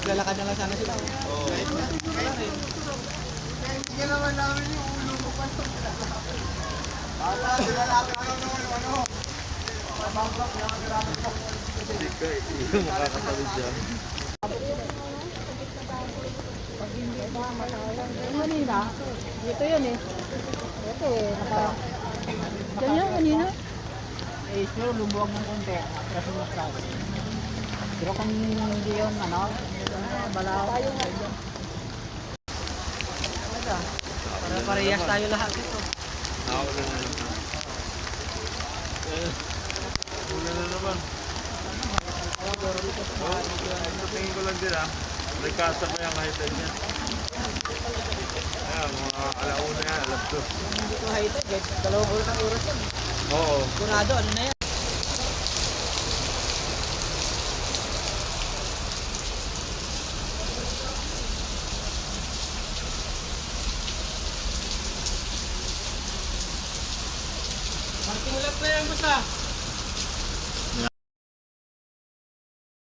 Maglalakad na lang sana sila. Oo. Hindi naman namin yung ulo ko pa ito. Bata, nilalaki ano. Mababak, nakakaraman ko. Hindi ka, yung makakatawid dyan. Pag hindi ba matawalan. Kanina, dito yun eh. Ito eh, Diyan yan kanina. Eh, sure, lumuwag ng konti. Kasi mas tao. Pero kung hindi yun, balaw. Para parehas tayo lahat ito. Nakawala na naman. Wala na naman. Tingin ko lang din may kasa pa yung kahit niya. Ayan, mga alauna yan, alas 2. Hindi ko high-tech, dalawang oras yan. Oo. Kunado, ano na yan? Marking lap na yan, basta.